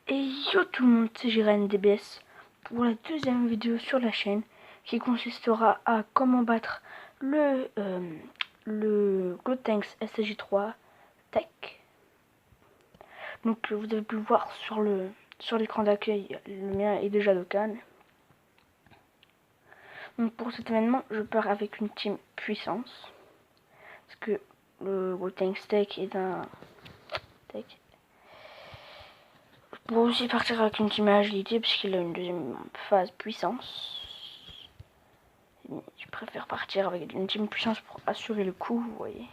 Et yo tout le monde, c'est Jiren DBS pour la deuxième vidéo sur la chaîne qui consistera à comment battre le Gotenks SSJ3 Tech. Donc vous avez pu le voir sur l'écran d'accueil, le mien est déjà de Cannes. Donc pour cet événement, je pars avec une team puissance parce que le Gotenks Tech est un tech. Je pourrais aussi partir avec une team agilité puisqu'il a une deuxième phase puissance. Je préfère partir avec une team puissance pour assurer le coup, vous voyez.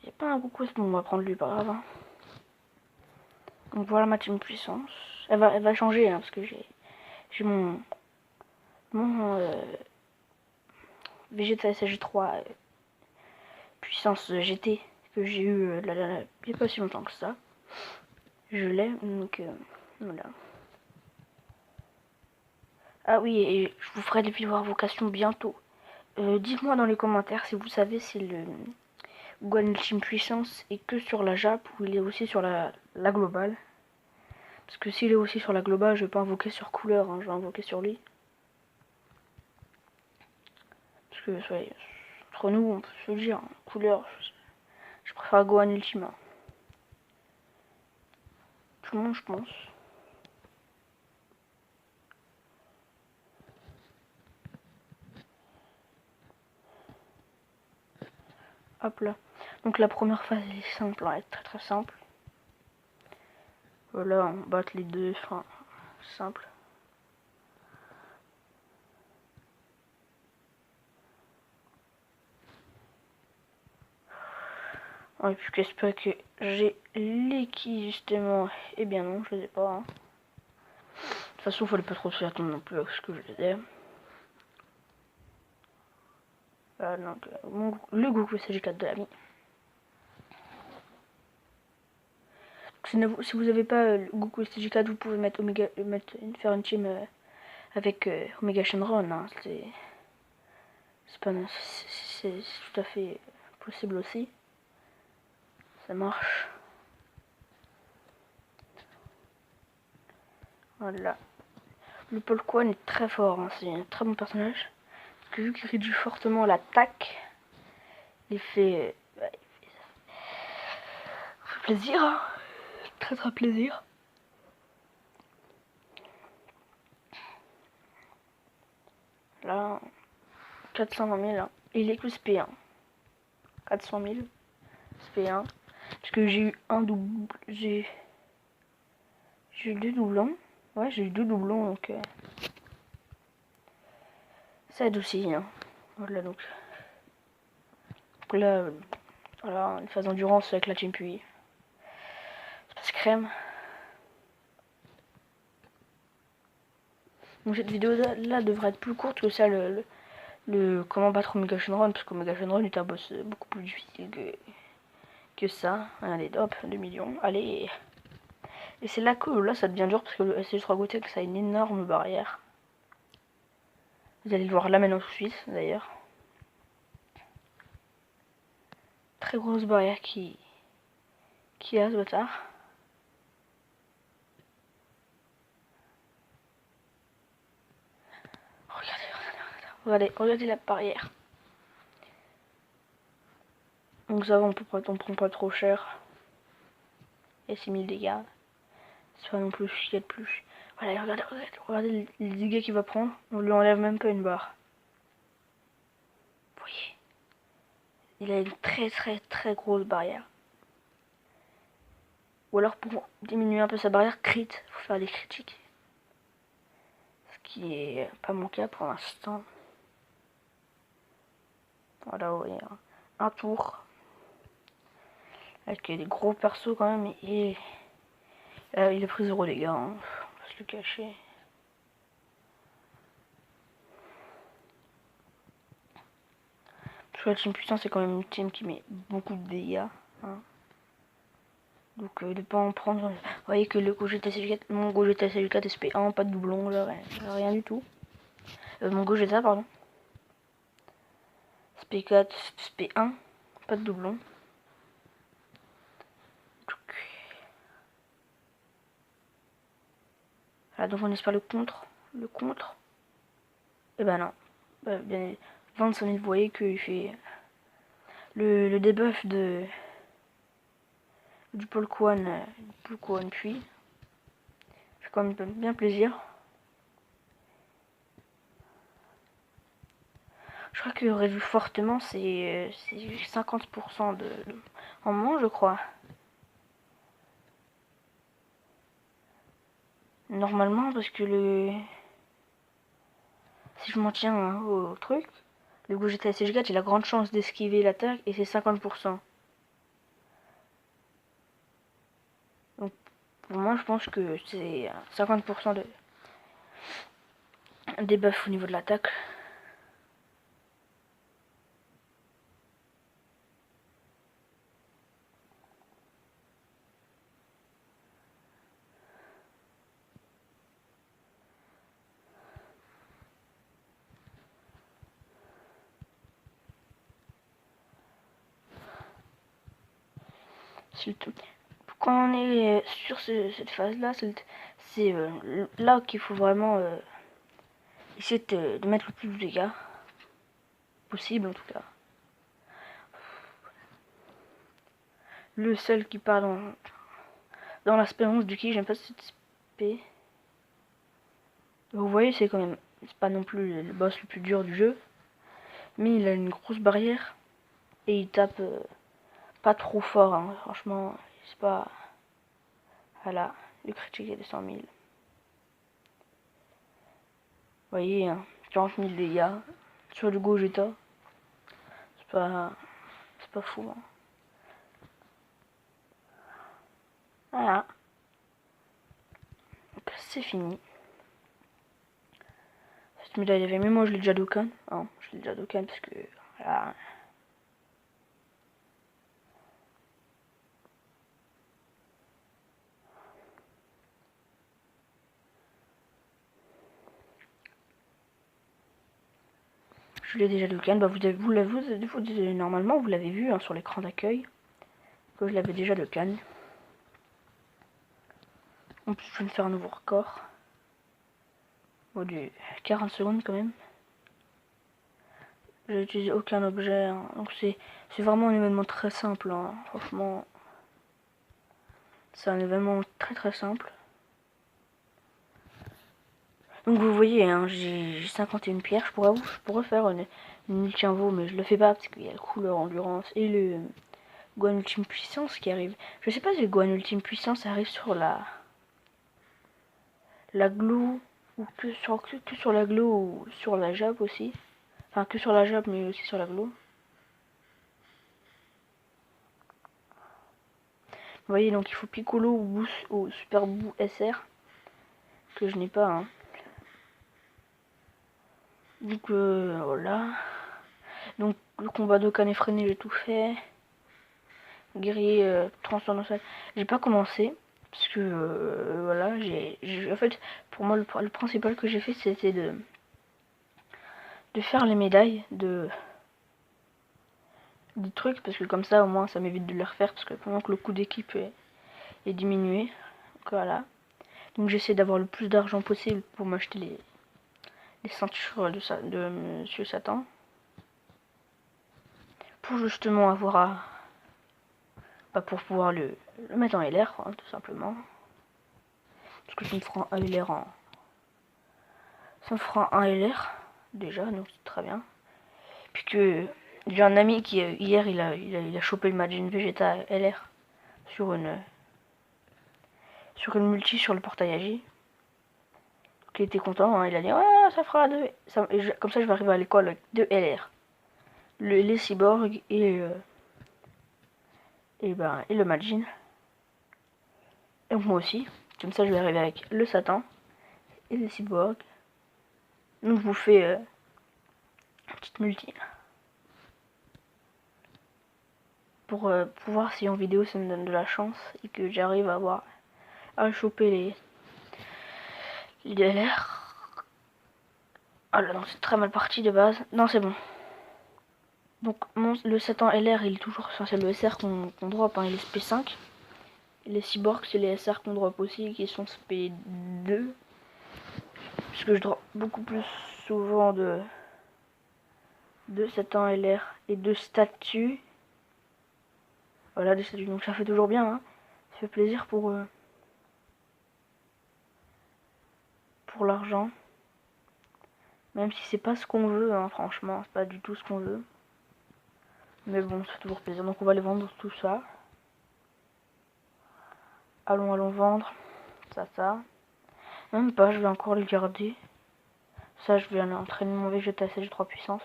Il n'y a pas un Goku, on va prendre lui, pas grave. Hein. Donc voilà ma team puissance. Elle va changer hein, parce que j'ai mon Vegeta SSJ3 puissance GT que j'ai eu il n'y a pas si longtemps que ça. Je l'ai, donc voilà. Ah oui, et je vous ferai des vidéos invocation bientôt. Dites-moi dans les commentaires si vous savez si le Gohan Ultime Puissance est que sur la Jap ou il est aussi sur la globale. Parce que s'il est aussi sur la globale, je vais pas invoquer sur couleur, hein, je vais invoquer sur lui. Parce que, entre nous, on peut se le dire, hein, couleur, je préfère Gohan Ultime. Hein. Tout le monde, je pense. Hop là. Donc la première phase est simple, elle est très très simple. Voilà, on bat les deux, enfin, simple. Ouais, puis j'espère que j'ai l'équipe justement. Eh bien non, je sais pas. Hein. De toute façon, il fallait pas trop se attendre non plus à ce que je les ai. Donc, le Goku SG4 de l'ami. Si vous n'avez pas le Goku SG4, vous pouvez mettre faire une team avec Omega Shenron. Hein. C'est tout à fait possible aussi. Ça marche. Voilà. Le Polquan est très fort. Hein. C'est un très bon personnage. Parce que vu qu'il réduit fortement l'attaque, il fait plaisir. Hein. Très très plaisir. Là, 420 000. Hein. Il est que SP1. 400 000. SP1. Parce que j'ai eu un double. J'ai eu deux doublons. Ouais, j'ai eu deux doublons donc. Ça aide aussi. Hein. Voilà donc. Donc là, voilà, une phase d'endurance avec la team puis. Ça passe crème. Donc cette vidéo là devrait être plus courte que ça, le comment battre Omega Shenron, parce qu'Omega Shenron est un boss beaucoup plus difficile que ça. Allez, hop, 2 millions. Allez. Et c'est là que là ça devient dur parce que le SSJ3 Gotenks ça a une énorme barrière. Vous allez le voir là maintenant tout de suite d'ailleurs. Très grosse barrière qui a ce bâtard. Regardez la barrière. Donc ça va, on prend pas trop cher. Et 6000 dégâts. C'est pas non plus ce qu'il y a de plus. Voilà, regardez les dégâts qu'il va prendre. On lui enlève même pas une barre. Vous voyez. Il a une très très très grosse barrière. Ou alors pour diminuer un peu sa barrière, crit. Faut faire des critiques. Ce qui est pas mon cas pour l'instant. Voilà, vous voyez. Un tour. Avec des gros persos quand même. Et il a pris 0 dégâts. Hein. On va se le cacher. Parce que la team puissance c'est quand même une team qui met beaucoup de dégâts. Hein. Donc de pas en prendre. Vous voyez que le Gogeta SG4, mon Gogeta SG4 SP1, pas de doublon, là, rien du tout. Mon Gogeta, pardon. SP4, SP1, pas de doublon. Voilà, donc on espère le contre. Et ben non. Bien 25 000, vous voyez qu'il fait le debuff du Paul Kwon puis. Ça fait quand même bien plaisir. Je crois que réduit fortement, c'est 50% en moins, je crois. Normalement, parce que si je m'en tiens au truc, le Gogeta SH4, j'ai la grande chance d'esquiver l'attaque et c'est 50%. Donc pour moi, je pense que c'est 50% de debuff au niveau de l'attaque. Quand on est sur cette phase-là, c'est là qu'il faut vraiment essayer de mettre le plus de dégâts possible, en tout cas. Le seul qui part dans l'aspect 11 du ki, j'aime pas cette spé. Vous voyez, c'est quand même, c'est pas non plus le boss le plus dur du jeu, mais il a une grosse barrière et il tape pas trop fort, hein. Franchement, c'est pas... Voilà, le critique est de 100 000. Vous voyez, hein, 40 000 dégâts sur le Gogeta, c'est pas fou, hein. Voilà, donc c'est fini. Cette médaille avait, mais moi je l'ai déjà Dokkan, hein, je l'ai déjà Dokkan parce que voilà. Je l'ai déjà Dokkan, bah normalement vous l'avez vu, hein, sur l'écran d'accueil, que je l'avais déjà Dokkan. En plus je vais me faire un nouveau record. Bon, du 40 secondes quand même. J'ai utilisé aucun objet, hein. Donc c'est vraiment un événement très simple, hein. Franchement, c'est un événement très simple. Donc vous voyez, hein, j'ai 51 pierres. Je pourrais faire une multi-invo, mais je le fais pas parce qu'il y a le couleur endurance et le Gohan Ultime Puissance qui arrive. Je sais pas si le Gohan Ultime Puissance arrive sur la glow ou que sur la glow ou sur la jab aussi. Enfin que sur la jab mais aussi sur la glow. Vous voyez, donc il faut Piccolo ou Boost ou Super Boo SR que je n'ai pas, hein. Donc voilà. Donc le combat Dokkan effréné, j'ai tout fait. Guerrier transcendantal, j'ai pas commencé parce que voilà, en fait pour moi le principal que j'ai fait c'était de faire les médailles des trucs, parce que comme ça au moins ça m'évite de les refaire, parce que pendant que le coût d'équipe est diminué. Donc voilà, donc j'essaie d'avoir le plus d'argent possible pour m'acheter les ceintures de Monsieur Satan, pour justement avoir pour pouvoir le mettre en LR, hein, tout simplement, parce que ça me fera un LR ça me fera un LR déjà, donc c'est très bien. Puis que j'ai un ami qui hier il a chopé le Majin Vegeta LR sur une multi sur le portail AJ. Donc il était content, hein, il a dit ouais ça fera deux. Comme ça je vais arriver à l'école avec 2 LR. Les cyborgs et le Majin. Et moi aussi. Comme ça je vais arriver avec le Satan et les cyborgs. Donc je vous fais une petite multi. Pour voir si en vidéo ça me donne de la chance et que j'arrive à choper les LR. Ah là non, c'est très mal parti de base. Non, c'est bon. Donc le 7 ans LR il est toujours, enfin, c'est le SR qu'on drop, hein, il est SP5. Et les cyborgs c'est les SR qu'on drop aussi qui sont SP2. puisque je drop beaucoup plus souvent de 7 ans LR et de statuts. Voilà, des statuts, donc ça fait toujours bien, hein. Ça fait plaisir pour l'argent. Même si c'est pas ce qu'on veut, hein, franchement, c'est pas du tout ce qu'on veut. Mais bon, ça fait toujours plaisir. Donc on va les vendre tout ça. Allons vendre. Ça. Même pas, je vais encore les garder. Ça, je vais aller entraîner mon VGT à CG3 puissance.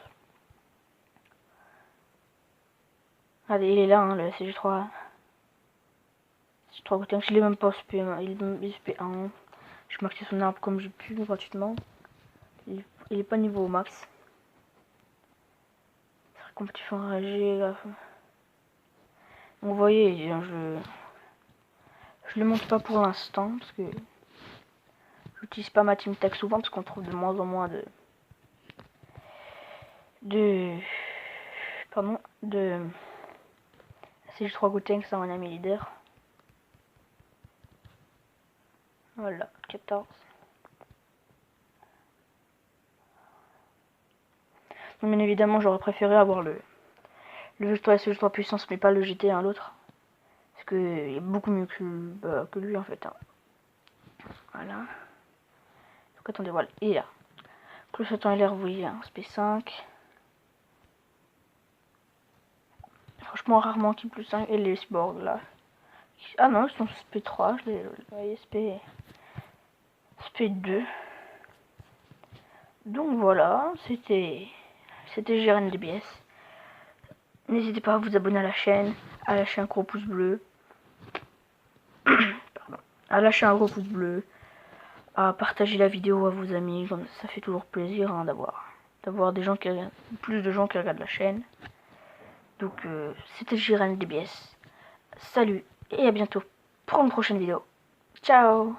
Allez, il est là, hein, le CG3. CG3 Gotenks, je l'ai même pas SP, il est SP1. Je maxé son arbre comme j'ai pu gratuitement. Il est pas niveau au max. C'est vrai compétition enragée. Donc vous voyez, je le monte pas pour l'instant parce que j'utilise pas ma team tech souvent parce qu'on trouve de moins en moins de CG3 Gotenks dans mon ami leader. Voilà, 14. Donc, bien évidemment, j'aurais préféré avoir le CG3 puissance, mais pas le GT, hein, l'autre. Parce que il est beaucoup mieux que lui en fait. Hein. Voilà. Donc attendez, voilà. Et là. Clocheton LR, vous voyez, hein, SP5. Franchement, rarement qui plus 5. Et les sports là. Ah non, ils sont SP3. Je les voyais SP2. Donc voilà, c'était GRNDBS. N'hésitez pas à vous abonner à la chaîne, à lâcher un gros pouce bleu. Pardon. À lâcher un gros pouce bleu. À partager la vidéo à vos amis. Ça fait toujours plaisir, hein, d'avoir des gens plus de gens qui regardent la chaîne. Donc c'était GRNDBS. Salut et à bientôt pour une prochaine vidéo. Ciao.